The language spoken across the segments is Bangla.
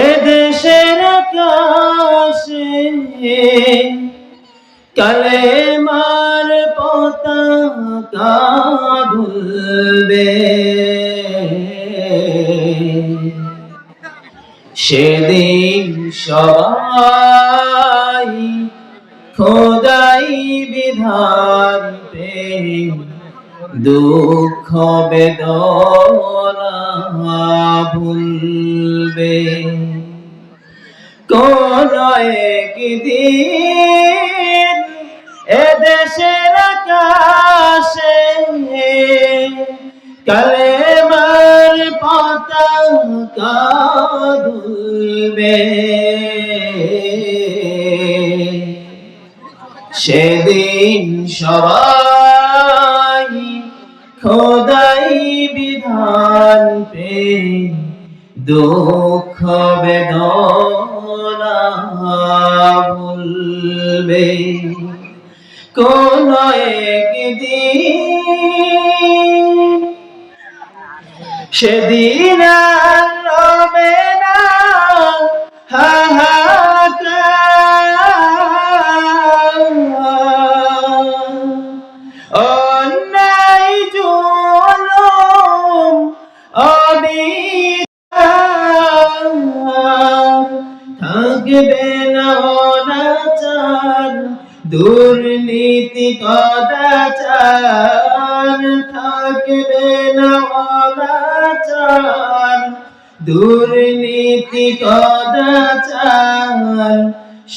এদেশের আকাশে কালেমার পতাকা দুলবে, সেদিন সবাই খোদাই বিধান পে দুঃখ বেদনা ভুলবে। কোন একদিন এদেশের আকাশে কালেমার পতাকা দুলবে, সেদিন সবাই খোদাই বিধান পে দুঃখ বেদনা ভুলবে। কোন একদিন সেদিন আর রবে না হাহাকার, অন্যায় জুলুম অবিচার, থাকবে না অনাচার দুর্নীতি কদাচার, থাকবে না অনাচার দুর্নীতি কদাচার,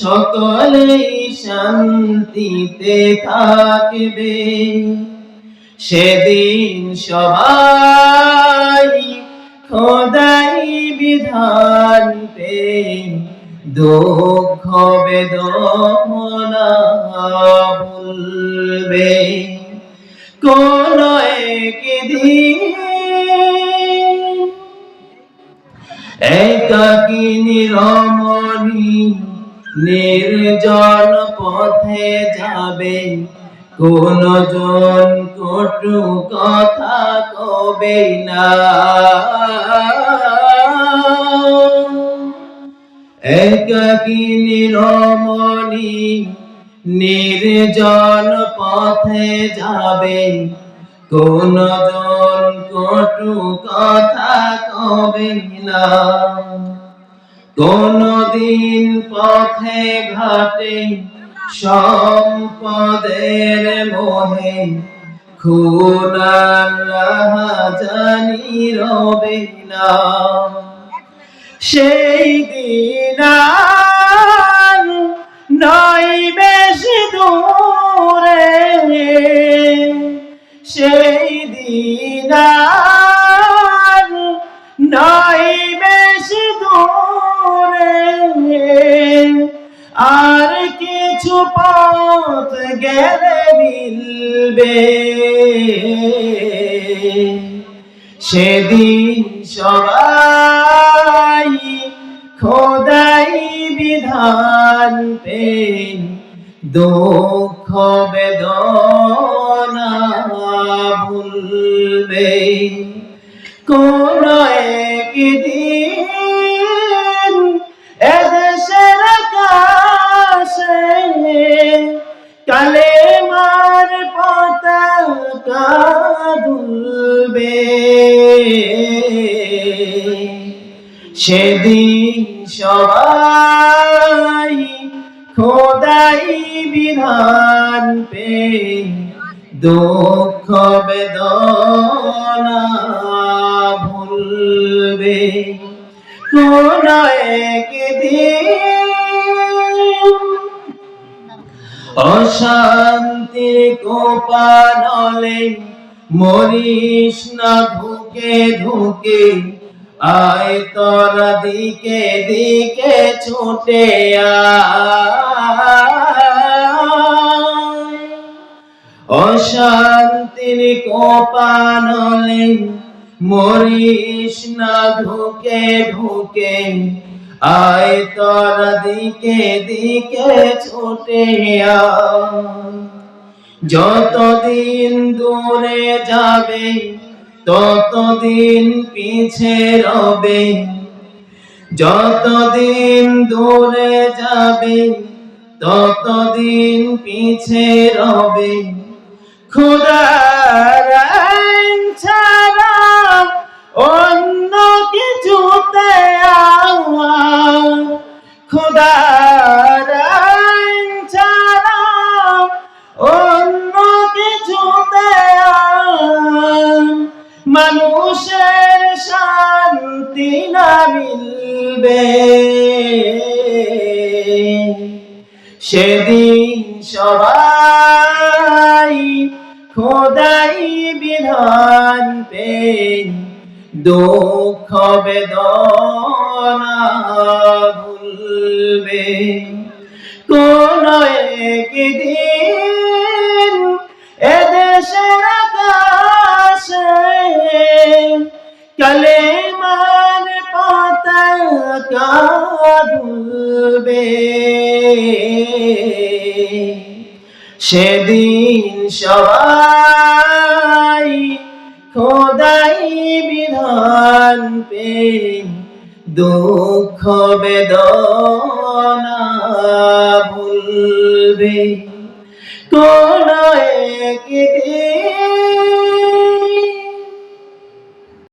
সকলেই শান্তিতে থাকবে। সেদিন সবাই খোদাই বিধান পে দুঃখ বেদনা ভুলবে। কোন একদিন একাকিনী রমণী নির্জন পথে যাবে, কোন জন কটু কথা কবে না। একাকিনী রমণী নির্জন পথে যাবে, কোন জন কটু কথা কবে না। কোনদিন পথে ঘাটে সম্পদের মোহে খুন আর রাহাজানি রবে না। সেই দিন আর নয় বেশি দূরে, সেই দিন আর নয় বেশি দূরে, আর কিছু পথ গেলে মিলবে। সেদিন সবাই খোদাই বিধান পে দুঃখ বেদনা ভুলবে। কোন একদিন এদেশের আকাশে কালেমার পতাকা দুলবে, সেদিন সবাই খোদাই বিধান পে দুঃখ বেদনা ভুলবে। কোন একদিন অশান্তির কোপানলে মরিস না ধুকে ধুকে, আয় তোরা দিকে দিকে ছুটে আয়। অশান্তির কোপানলে মরিস না ধুকে ধুকে, আয় তোরা দিকে দিকে ছুটে আয়। যতদিন দূরে যাবে ততদিন পিছে রবে, যতদিন দূরে যাবে ততদিন পিছে রবে খোদার আইন ছাড়া অন্য কিছুতে খোদার আইন ছাড়া অন্য কিছুতে মানুষের শান্তি না মিলবে সেদিন সবাই খোদাই বিধান পে দুঃখ বেদনা ভুলবে কোন একদিন এদেশের আকাশে কালেমার পতাকা দুলবে সেদিন সবাই খোদাই বিধান পে দুঃখ বেদনা ভুলবে কোন একদিন